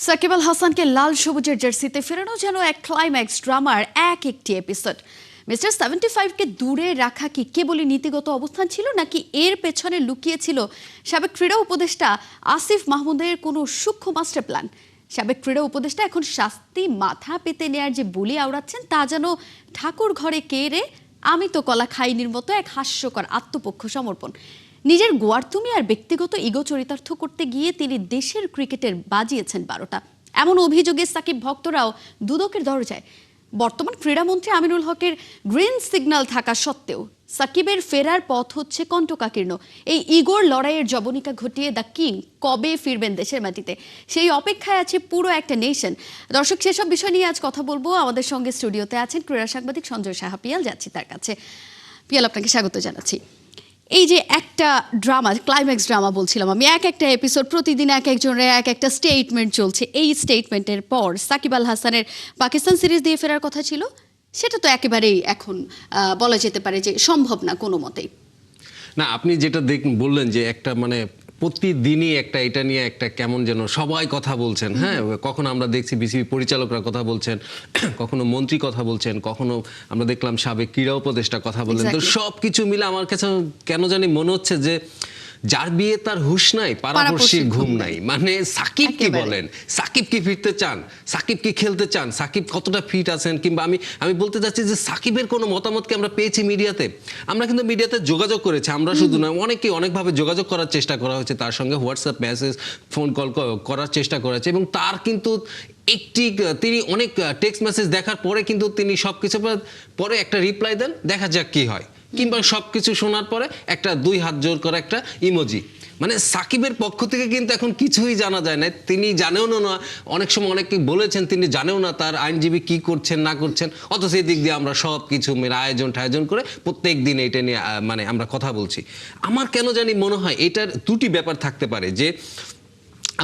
সাকিব আল হাসানকে লাল সবুজের জার্সিতে ফেরানো যেন এক ক্লাইম্যাক্স ড্রামার একটি এপিসোড। মিস্টার 75কে দূরে রাখা কি কেবলই নীতিগত অবস্থান ছিল, নাকি এর পেছনে লুকিয়ে ছিল সাবেক ক্রীড়া উপদেষ্টা আসিফ মাহমুদের কোনো সূক্ষ্ম মাস্টার প্ল্যান? সাবেক ক্রীড়া উপদেষ্টা এখন শাস্তি মাথা পেতে নেয়ার যে বুলি আওড়াচ্ছেন, তা যেন ঠাকুর ঘরে কে রে আমি তো কলা খাইনির মতো এক হাস্যকর আত্মপক্ষ সমর্পণ। নিজের গোয়ার্তুমি আর ব্যক্তিগত ইগো চরিতার্থ করতে গিয়ে তিনি দেশের ক্রিকেটের বাজিয়েছেন 12টা। এমন অভিযোগে সাকিব ভক্তরাও দুদকের দরজায়। বর্তমান ক্রীড়ামন্ত্রী আমিনুল হকের গ্রিন সিগন্যাল থাকা সত্ত্বেও সাকিবের ফেরার পথ হচ্ছে কণ্টকাকীর্ণ। এই ইগোর লড়াইয়ের জবনিকা ঘটিয়ে দ্য কিং কবে ফিরবেন দেশের মাটিতে, সেই অপেক্ষায় আছে পুরো একটা নেশন। দর্শক, সেসব বিষয় নিয়ে আজ কথা বলবো। আমাদের সঙ্গে স্টুডিওতে আছেন ক্রীড়া সাংবাদিক সঞ্জয় সাহা পিয়াল। যাচ্ছি তার কাছে। পিয়াল, আপনাকে স্বাগত জানাচ্ছি। এই যে একটা ড্রামা, ক্লাইম্যাক্স ড্রামা বলছিলাম আমি, একটা এপিসোড, প্রতিদিন একজনের একটা স্টেটমেন্ট চলছে। এই স্টেটমেন্টের পর সাকিব আল হাসানের পাকিস্তান সিরিজ দিয়ে ফেরার কথা ছিল, সেটা তো একেবারেই এখন বলা যেতে পারে যে সম্ভব না কোনো মতেই। না, আপনি যেটা বললেন যে একটা মানে প্রতিদিনই একটা এটা নিয়ে একটা কেমন যেন সবাই কথা বলছেন। হ্যাঁ, কখনো আমরা দেখছি বিসিবি পরিচালকরা কথা বলছেন, কখনো মন্ত্রী কথা বলছেন, কখনো আমরা দেখলাম সাবেক ক্রীড়া উপদেষ্টা কথা বললেন। তো সব কিছু মিলে আমার কাছে কেন জানি মনে হচ্ছে যে যার বিয়ে তার হুঁশ নাই, পাড়াপড়শির ঘুম নাই। মানে সাকিব কি বলেন, সাকিব কি ফিরতে চান, সাকিব কি খেলতে চান, সাকিব কতটা ফিট আছেন, কিংবা আমি বলতে চাচ্ছি যে সাকিবের কোনো মতামতকে আমরা পেয়েছি মিডিয়াতে। আমরা কিন্তু মিডিয়াতে যোগাযোগ করেছি, আমরা শুধু নয়, অনেকে অনেকভাবে যোগাযোগ করার চেষ্টা করা হয়েছে তার সঙ্গে, হোয়াটসঅ্যাপ মেসেজ, ফোন কল করার চেষ্টা করা হয়েছে, এবং তার কিন্তু তিনি অনেক টেক্সট মেসেজ দেখার পরে কিন্তু তিনি সবকিছু পরে একটা রিপ্লাই দেন, দেখা যাক কি হয়, কিংবা সবকিছু শোনার পরে একটা 2 হাত জোর করে একটা ইমোজি। মানে সাকিবের পক্ষ থেকে কিন্তু এখন কিছুই জানা যায় না, তিনি জানেও না। অনেক সময় অনেকে বলেছেন তিনি জানেও না তার আইনজীবী কি করছেন না করছেন, অথচ এই দিক দিয়ে আমরা সব কিছু আয়োজন করে প্রত্যেক দিন এটা নিয়ে মানে আমরা কথা বলছি। আমার কেন জানি মনে হয় এটার দুটি ব্যাপার থাকতে পারে। যে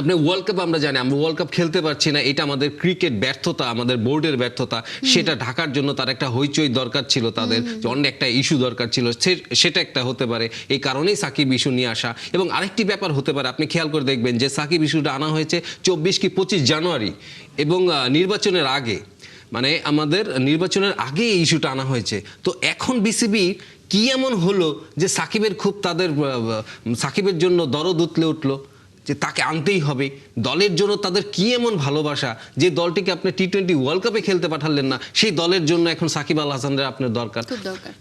আপনি ওয়ার্ল্ড কাপ, আমরা জানি আমরা ওয়ার্ল্ড কাপ খেলতে পারছি না, এটা আমাদের ক্রিকেট ব্যর্থতা, আমাদের বোর্ডের ব্যর্থতা। সেটা ঢাকার জন্য তার একটা হইচই দরকার ছিল, তাদের অন্য একটা ইস্যু দরকার ছিল, সেটা একটা হতে পারে। এই কারণেই সাকিব ইস্যু নিয়ে আসা। এবং আরেকটি ব্যাপার হতে পারে, আপনি খেয়াল করে দেখবেন যে সাকিব ইস্যুটা আনা হয়েছে 24 কি 25 জানুয়ারি, এবং নির্বাচনের আগে, মানে আমাদের নির্বাচনের আগে এই ইস্যুটা আনা হয়েছে। তো এখন বিসিবি কি এমন হলো যে সাকিবের খুব তাদের সাকিবের জন্য দরদ উঠলো যে তাকে আনতেই হবে। দলের জন্য তাদের কি এমন ভালোবাসা যে দলটিকে আপনি টি-20 ওয়ার্ল্ড কাপে খেলতে পাঠালেন না, সেই দলের জন্য এখন সাকিব আল হাসানের আপনার দরকার।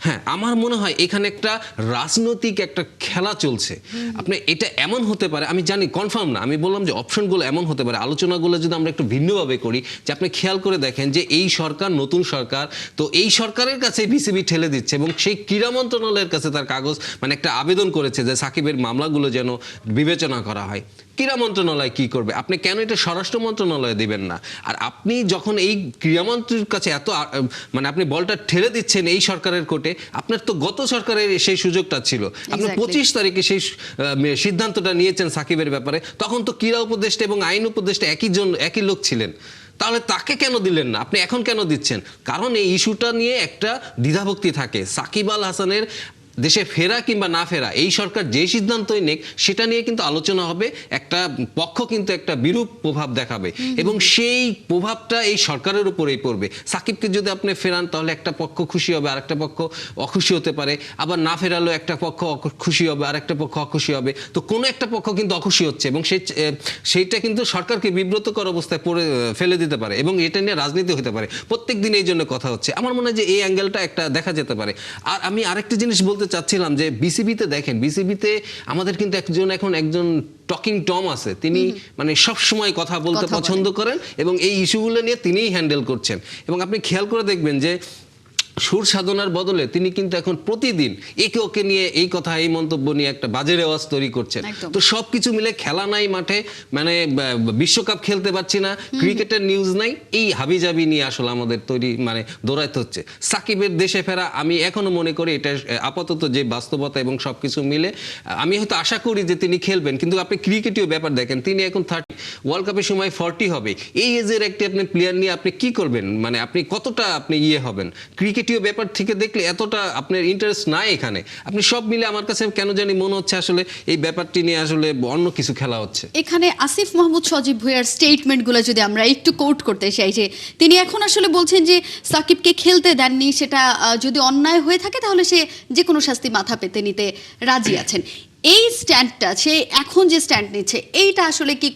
হ্যাঁ, আমার মনে হয় এখানে একটা রাজনৈতিক একটা খেলা চলছে। আপনি এটা এমন হতে পারে, আমি জানি কনফার্ম না, আমি বললাম যে অপশনগুলো এমন হতে পারে, আলোচনাগুলো যদি আমরা একটু ভিন্নভাবে করি, যে আপনি খেয়াল করে দেখেন যে এই সরকার নতুন সরকার, তো এই সরকারের কাছে বিসিবি ঠেলে দিচ্ছে, এবং সেই ক্রীড়া মন্ত্রণালয়ের কাছে তার কাগজ মানে একটা আবেদন করেছে যে সাকিবের মামলাগুলো যেন বিবেচনা করা হয়। ক্রীড়া মন্ত্রণালয় কি করবে? আপনি কেন এটা স্বরাষ্ট্র মন্ত্রণালয়ে দিবেন না? আর আপনি যখন এই ক্রীড়ামন্ত্রীর কাছে এত মানে আপনি বলটা ঠেলে দিচ্ছেন এই সরকারের কোর্টে, আপনার তো গত সরকারের সেই সুযোগটা ছিল। আপনি 25 তারিখে সেই সিদ্ধান্তটা নিয়েছেন সাকিবের ব্যাপারে, তখন তো ক্রীড়া উপদেষ্টা এবং আইন উপদেষ্টা একই লোক ছিলেন। তাহলে তাকে কেন দিলেন না? আপনি এখন কেন দিচ্ছেন? কারণ এই ইস্যুটা নিয়ে একটা দ্বিধাভক্তি থাকে। সাকিব আল হাসানের দেশে ফেরা কিংবা না ফেরা, এই সরকার যে সিদ্ধান্তই নেক সেটা নিয়ে কিন্তু আলোচনা হবে। একটা পক্ষ কিন্তু একটা বিরূপ প্রভাব দেখাবে, এবং সেই প্রভাবটা এই সরকারের উপরেই পড়বে। সাকিবকে যদি আপনি ফেরান, তাহলে একটা পক্ষ খুশি হবে, আরেকটা পক্ষ অখুশি হতে পারে। আবার না ফেরালেও একটা পক্ষ খুশি হবে, আরেকটা পক্ষ অখুশি হবে। তো কোনো একটা পক্ষ কিন্তু অখুশি হচ্ছে, এবং সেইটা কিন্তু সরকারকে বিব্রতকর অবস্থায় ফেলে দিতে পারে, এবং এটা নিয়ে রাজনীতি হতে পারে। প্রত্যেক দিন এই জন্য কথা হচ্ছে। আমার মনে হয় যে এই অ্যাঙ্গেলটা একটা দেখা যেতে পারে। আর আমি আরেকটা জিনিস বলতে চাচ্ছিলাম যে বিসিবিতে দেখেন, বিসিবিতে আমাদের কিন্তু এখন একজন টকিং টম আছে, তিনি মানে সব সময় কথা বলতে পছন্দ করেন, এবং এই ইস্যুগুলো নিয়ে তিনিই হ্যান্ডেল করছেন। এবং আপনি খেয়াল করে দেখবেন যে সুর সাধনার বদলে তিনি কিন্তু এখন প্রতিদিন একে ওকে নিয়ে এই কথা এই মন্তব্য নিয়ে একটা বাজে রেওয়াজ তৈরি করছেন। তো সবকিছু মিলে খেলা নাই মাঠে, মানে বিশ্বকাপ খেলতে পারছি না, ক্রিকেটের নিউজ নাই, এই হাবিজাবি নিয়ে আসলে আমাদের মানে দৌড়াইতে হচ্ছে। সাকিবের দেশে ফেরা, আমি এখনো মনে করি এটা আপাতত যে বাস্তবতা এবং সবকিছু মিলে আমি হয়তো আশা করি যে তিনি খেলবেন, কিন্তু আপনি ক্রিকেটীয় ব্যাপার দেখেন, তিনি এখন 30, ওয়ার্ল্ড কাপের সময় 40 হবে। এই এজের একটি আপনি প্লেয়ার নিয়ে আপনি কি করবেন? মানে আপনি কতটা আপনি হবেন ক্রিকেট ক্রিকেটীয় ব্যাপার থেকে দেখলে এতটা আপনার ইন্টারেস্ট নাই এখানে। আপনি সব মিলে আমার কাছে কেন জানি মনে হচ্ছে আসলে এই ব্যাপারটি নিয়ে আসলে অন্য কিছু খেলা হচ্ছে। এখানে আসিফ মাহমুদ সজীব ভুঁইয়ার স্টেটমেন্টগুলো যদি আমরা একটু কোট করতে চাই, যে তিনি এখন আসলে বলছেন যে সাকিবকে খেলতে দেননি, সেটা যদি অন্যায় হয়ে থাকে তাহলে সে যে কোনো শাস্তি মাথা পেতে নিতে রাজি আছেন। এই স্ট্যান্ডটা, সে এখন যে স্ট্যান্ড নিচ্ছে, এইটা আসলে কি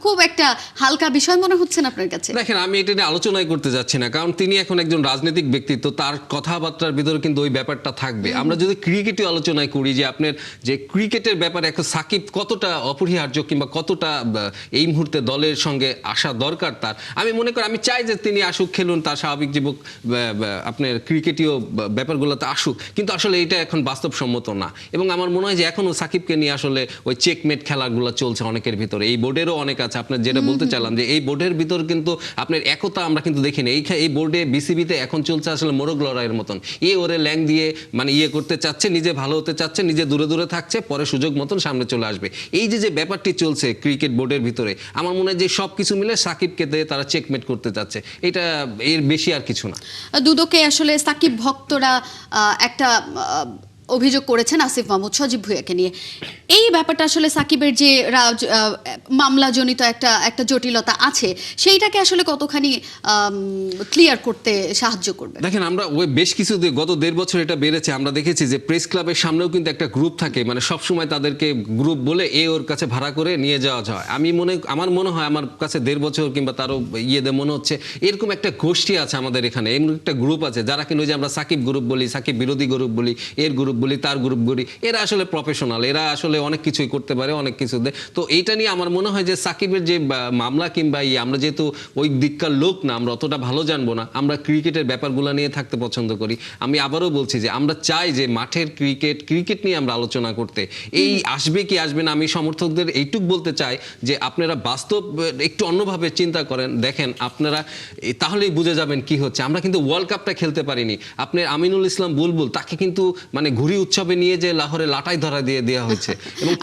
খুব একটা হালকা বিষয় মনে হচ্ছে না আপনার কাছে? দেখেন, আমি এটা নিয়ে আলোচনাই করতে যাচ্ছি না, কারণ তিনি এখন একজন রাজনৈতিক ব্যক্তিত্ব, তার কথাবার্তার ভিতরে কিন্তু ওই ব্যাপারটা থাকবে। আমরা যদি ক্রিকেটীয় আলোচনায় করি, যে আপনার যে ক্রিকেটের ব্যাপারে এখন সাকিব কতটা অপরিহার্য কিংবা কতটা এই মুহূর্তে দলের সঙ্গে আসা দরকার তার, আমি মনে করি, আমি চাই যে তিনি আসুক, খেলুন, তার স্বাভাবিক জীবক আপনার ক্রিকেটীয় ব্যাপারগুলোতে আসুক, কিন্তু আসলে এটা এখন বাস্তবসম্মত না। এবং আমার মনে হয় যে এখনো সাকিবকে নিয়ে আসলে ওই চেকমেট খেলাগুলো চলছে অনেকের ভিতরে। এই বোর্ডেরও অনেক আছে, আপনার যেটা বলতে চাইলাম যে এই বোর্ডের ভিতর কিন্তু আপনার একতা আমরা কিন্তু দেখিনি। এই বোর্ডে বিসিবিতে এখন চলছে আসলে মোরগ লড়াইয়ের মতন, ওরে ল্যাং দিয়ে মানে করতে চাচ্ছে, নিজে ভালো হতে চাচ্ছে, নিজে দূরে দূরে থাকছে, পরে সুযোগ মতন সামনে চলে আসবে। এই যে ব্যাপারটি চলছে ক্রিকেট বোর্ডের ভিতরে, আমার মনে হয় যে সব কিছু মিলে সাকিবকে দিয়ে তারা চেকমেট করতে চাচ্ছে, এটা এর বেশি আর কিছু না। দুদকে আসলে সাকিব ভক্তরা একটা অভিযোগ করেছেন আসিফ মাহমুদ সজীব ভুঁইয়াকে নিয়ে। এই ব্যাপারটা আসলে সাকিবের যে মামলাজনিত একটা জটিলতা আছে, সেইটাকে আসলে কতখানি ক্লিয়ার করতে সাহায্য করবে? দেখেন, আমরা ওই বেশ কিছু গত 1.5 বছর এটা বেড়েছে। আমরা দেখেছি যে প্রেস ক্লাবের সামনেও কিন্তু একটা গ্রুপ থাকে, মানে সবসময় তাদেরকে গ্রুপ বলে ওর কাছে ভাড়া করে নিয়ে যাওয়া যায়। আমার মনে হয়, আমার কাছে 1.5 বছর কিংবা তারও মনে হচ্ছে এরকম একটা গোষ্ঠী আছে আমাদের এখানে, এমন একটা গ্রুপ আছে যারা কিন্তু যে আমরা সাকিব গ্রুপ বলি, সাকিব বিরোধী গ্রুপ বলি, এর গ্রুপ বলি, তার গ্রুপ বলি, এরা আসলে প্রফেশনাল, এরা আসলে অনেক কিছুই করতে পারে, অনেক কিছু দেয়। তো এইটা নিয়ে আমার মনে হয় যে সাকিবের যে মামলা কিংবা আমরা যেহেতু ওই দিককার লোক না, আমরা অতটা ভালো জানবো না, আমরা ক্রিকেটের ব্যাপারগুলো নিয়ে থাকতে পছন্দ করি। আমি আবারও বলছি যে আমরা চাই যে মাঠের ক্রিকেট নিয়ে আমরা আলোচনা করতে। এই আসবে কি আসবে না, আমি সমর্থকদের এইটুক বলতে চাই যে আপনারা বাস্তব একটু অন্যভাবে চিন্তা করেন, দেখেন আপনারা তাহলেই বুঝে যাবেন কি হচ্ছে। আমরা কিন্তু ওয়ার্ল্ড কাপটা খেলতে পারিনি। আপনার আমিনুল ইসলাম বুলবুল, তাকে কিন্তু মানে ঘুরি উৎসবে নিয়ে যে লাহোরে লাটাই ধরা দিয়ে দেওয়া হয়েছে। এবং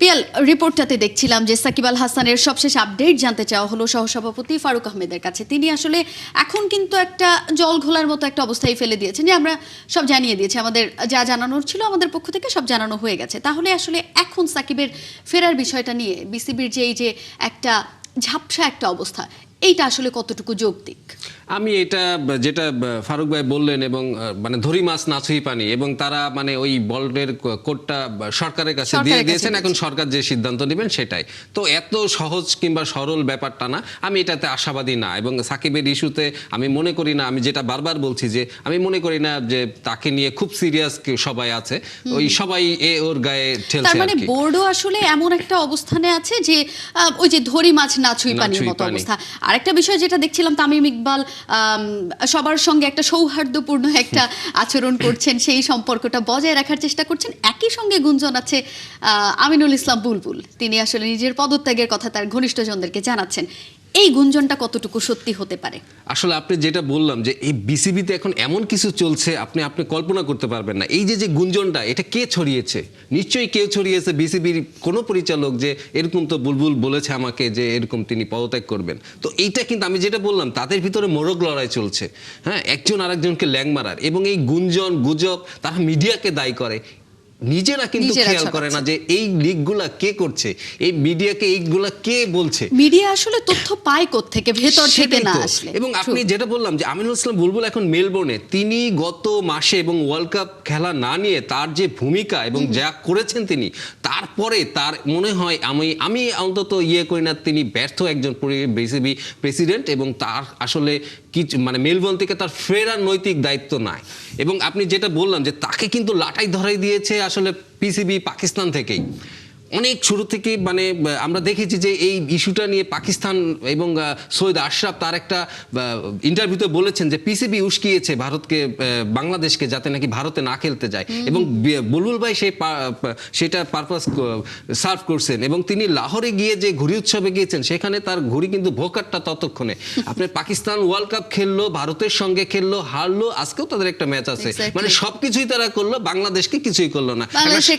পিয়াল রিপোর্টটাতে দেখছিলাম যে সাকিব আল হাসানের সবশেষ আপডেট জানতে চাওয়া হলো সহসভাপতি ফারুক আহমেদের কাছে। তিনি আসলে এখন কিন্তু একটা জল ঘোলার মতো একটা অবস্থায় ফেলে দিয়েছেন, যে আমরা সব জানিয়ে দিয়েছি, আমাদের যা জানানোর ছিল আমাদের পক্ষ থেকে সব জানানো হয়ে গেছে। তাহলে আসলে এখন সাকিবের ফেরার বিষয়টা নিয়ে বিসিবির যে একটা ঝাপসা একটা অবস্থা, এইটা আসলে কতটুকু যৌক্তিক? আমি এটা যেটা ফারুক ভাই বললেন, এবং মানে ধরি মাছ নাছুই পানি, এবং তারা মানে ওই বলের কোডটা সরকারের কাছে দিয়ে দিয়েছেন, এখন সরকার যে সিদ্ধান্ত নেবেন সেটাই। তো এত সহজ কিংবা সরল ব্যাপারটা না, আমি এটাতে আশাবাদী না। এবং সাকিবের ইস্যুতে আমি মনে করি না, আমি যেটা বারবার বলছি যে আমি মনে করি না যে তাকে নিয়ে খুব সিরিয়াস সবাই আছে, ওই সবাই ওর গায়ে ঠেলছে। তার মানে বোর্ডও আসলে এমন একটা অবস্থানে আছে যে ওই যে ধরি মাছ নাছুই পানির মতো অবস্থা। আরেকটা বিষয় যেটা দেখছিলাম, তামিম ইকবাল সবার সঙ্গে একটা সৌহার্দ্যপূর্ণ একটা আচরণ করছেন, সেই সম্পর্কটা বজায় রাখার চেষ্টা করছেন। একই সঙ্গে গুঞ্জন আছে আমিনুল ইসলাম বুলবুল, তিনি আসলে নিজের পদত্যাগের কথা তার ঘনিষ্ঠজনদেরকে জানাচ্ছেন। এই গুঞ্জনটা কতটুকু সত্যি হতে পারে? আসলে আপনি যেটা বললাম যে এই বিসিবিতে এখন এমন কিছু চলছে, আপনি কল্পনা করতে পারবেন না। এই যে গুঞ্জনটা, এটা কে ছড়িয়েছে? নিশ্চয়ই কেউ ছড়িয়েছে, বিসিবির কোনো পরিচালক, যে এরকম তো বুলবুল বলেছে আমাকে যে এরকম তিনি পদত্যাগ করবেন। তো এইটা কিন্তু আমি যেটা বললাম, তাদের ভিতরে মোরগ লড়াই চলছে, হ্যাঁ, একজন আরেকজনকে ল্যাং মারার। এবং এই গুজব তারা মিডিয়াকে দায়ী করে, নিজেরা কিন্তু খেয়াল করে না যে এই লিগগুলা কে করছে, এই মিডিয়াকে এইগুলা কে বলছে। মিডিয়া আসলে তথ্য পায় কোত্থেকে, ভেতর থেকে না আসলে। এবং আপনি যেটা বললাম যে আমিনুল ইসলাম বুলবুল এখন মেলবোর্নে, তিনি গত মাসে এবং ওয়ার্ল্ড কাপ খেলা না নিয়ে তার যে ভূমিকা এবং যা করেছেন তিনি, তারপরে তার মনে হয় আমি অন্তত করি না, তিনি ব্যর্থ একজন বিসিবি প্রেসিডেন্ট, এবং তার আসলে কিছু মানে মেলবোর্ন থেকে তার ফেরার নৈতিক দায়িত্ব নাই। এবং আপনি যেটা বললাম যে তাকে কিন্তু লাটাই ধরাই দিয়েছে আসলে পিসিবি পাকিস্তান থেকেই, অনেক শুরু থেকে। মানে আমরা দেখেছি যে এই ইস্যুটা নিয়ে পাকিস্তান এবং সৈয়দ আশরাফ তার একটা ইন্টারভিউতে বলেছেন যে পিসিবি উস্কিয়েছে ভারতকে, বাংলাদেশকে, যাতে নাকি ভারতে না খেলতে যায়। এবং বুলবুল ভাই সেটা পারপাস সার্ভ করছেন। এবং তিনি লাহোরে গিয়ে যে ঘুড়ি উৎসবে গিয়েছেন, সেখানে তার ঘুড়ি কিন্তু ভোকারটা ততক্ষণে। আপনার পাকিস্তান ওয়ার্ল্ড কাপ খেললো, ভারতের সঙ্গে খেললো, হারলো, আজকেও তাদের একটা ম্যাচ আছে, মানে সবকিছুই তারা করলো, বাংলাদেশকে কিছুই করলো না।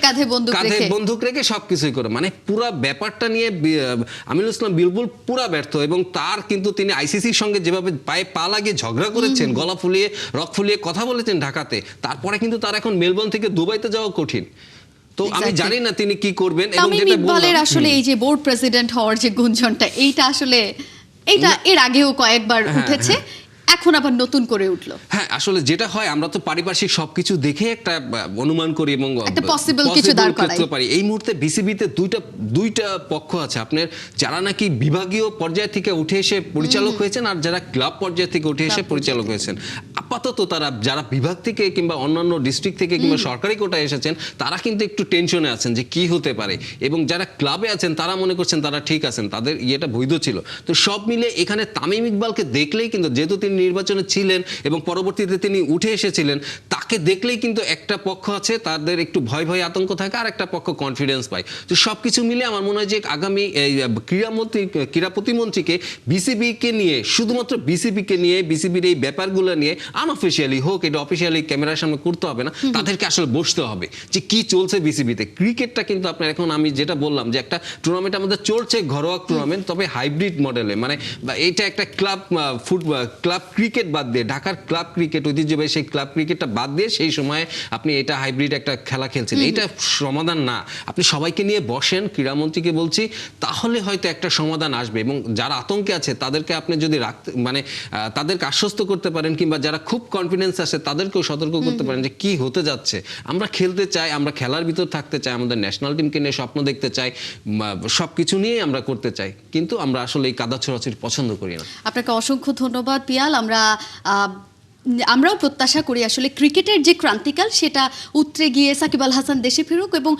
কাঁধে বন্দুক বন্দুক রেখে সবকিছু কিছুই করে, মানে পুরা ব্যাপারটা নিয়ে আমিনুল ইসলাম বুলবুল পুরা ব্যর্থ। এবং তার কিন্তু তিনি আইসিসির সঙ্গে যেভাবে পায়ে পা লাগিয়ে ঝগড়া করেছেন, গলা ফুলিয়ে রক ফুলিয়ে কথা বলেছেন ঢাকাতে, তারপরে কিন্তু তার এখন মেলবোর্ন থেকে দুবাইতে যাওয়া কঠিন। তো আমি জানি না তিনি কি করবেন। এবং তামিম যেটা ইকবালের বললাম, আসলে এই যে বোর্ড প্রেসিডেন্ট হওয়ার যে গুঞ্জনটা, এইটা আসলে এটা এর আগেও কয়েকবার উঠেছে, এখন আবার নতুন করে উঠলো। হ্যাঁ, আসলে যেটা হয় আমরা তো পারিপার্শ্বিক সবকিছু দেখে একটা অনুমান করি এবং একটা possible কিছু দাঁড় করাই। করতে পারি। এই মুহূর্তে বিসিবিতে দুইটা পক্ষ আছে আপনার, যারা নাকি বিভাগীয় পর্যায় থেকে উঠে এসে পরিচালক হয়েছেন আর যারা ক্লাব পর্যায় থেকে উঠে এসে পরিচালক হয়েছেন। আপাতত তারা যারা বিভাগ থেকে কিংবা অন্যান্য ডিস্ট্রিক্ট থেকে কিংবা সরকারি কোটায় এসেছেন তারা কিন্তু একটু টেনশনে আছেন যে কি হতে পারে, এবং যারা ক্লাবে আছেন তারা মনে করছেন তারা ঠিক আছেন, তাদের ইয়েটা বৈধ ছিল। তো সব মিলে এখানে তামিম ইকবালকে দেখলেই কিন্তু, যেহেতু তিনি নির্বাচনে ছিলেন এবং পরবর্তীতে তিনি উঠে এসেছিলেন, তাকে দেখলেই কিন্তু একটা পক্ষ আছে তাদের একটু ভয় ভয় আতঙ্ক থাকে, আর একটা পক্ষ কনফিডেন্স পায়। তো সবকিছু মিলে আমার মনে হয় যে আগামী ক্রীড়া প্রতিমন্ত্রীকে বিসিবিকে নিয়ে, শুধুমাত্র বিসিবিকে নিয়ে, বিসিবির এই ব্যাপারগুলো নিয়ে আনঅফিসিয়ালি হোক, এটা অফিসিয়ালি ক্যামেরার সামনে করতে হবে না, তাদেরকে আসলে বসতে হবে যে কি চলছে বিসিবিতে। ক্রিকেটটা কিন্তু আপনার এখন, আমি যেটা বললাম যে একটা টুর্নামেন্ট আমাদের চলছে, ঘরোয়া টুর্নামেন্ট, তবে হাইব্রিড মডেলে, মানে এটা একটা ক্লাব ফুটবল, ক্লাব ক্রিকেট বাদ দিয়ে, ঢাকার ক্লাব ক্রিকেট ঐতিহ্যবাহী সেই ক্লাব ক্রিকেটটা বাদ দিয়ে সেই সময় আপনি এটা হাইব্রিড একটা খেলা খেলছেন, এটা সমাধান না। আপনি সবাইকে নিয়ে বসেন, ক্রীড়ামন্ত্রীকে বলছি, তাহলে হয়তো একটা সমাধান আসবে। এবং যারা আতঙ্কে আছে তাদেরকে আপনি যদি রাখতে, মানে তাদেরকে আশ্বস্ত করতে পারেন, কিংবা যারা খুব কনফিডেন্স আছে তাদেরকেও সতর্ক করতে পারেন যে কি হতে যাচ্ছে। আমরা খেলতে চাই, আমরা খেলার ভিতর থাকতে চাই, আমাদের ন্যাশনাল টিমকে নিয়ে স্বপ্ন দেখতে চাই, সবকিছু নিয়েই আমরা করতে চাই, কিন্তু আমরা আসলে এই কাদা ছোড়াছুড়ি পছন্দ করি না। আপনাকে অসংখ্য ধন্যবাদ পিয়াল। আমরাও প্রত্যাশা করি আসলে ক্রিকেটের যে ক্রান্তিকাল সেটা উতরে গিয়ে সাকিব আল হাসান দেশে ফিরুক এবং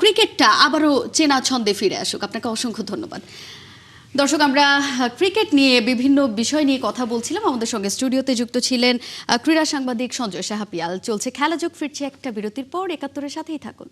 ক্রিকেটটা আবারও চেনা ছন্দে ফিরে আসুক। আপনাকে অসংখ্য ধন্যবাদ। দর্শক, আমরা ক্রিকেট নিয়ে বিভিন্ন বিষয় নিয়ে কথা বলছিলাম। আমাদের সঙ্গে স্টুডিওতে যুক্ত ছিলেন ক্রীড়া সাংবাদিক সঞ্জয় সাহা পিয়াল। চলছে খেলা যোগ, ফিরছে একটা বিরতির পর। ৭১-এর সাথেই থাকুন।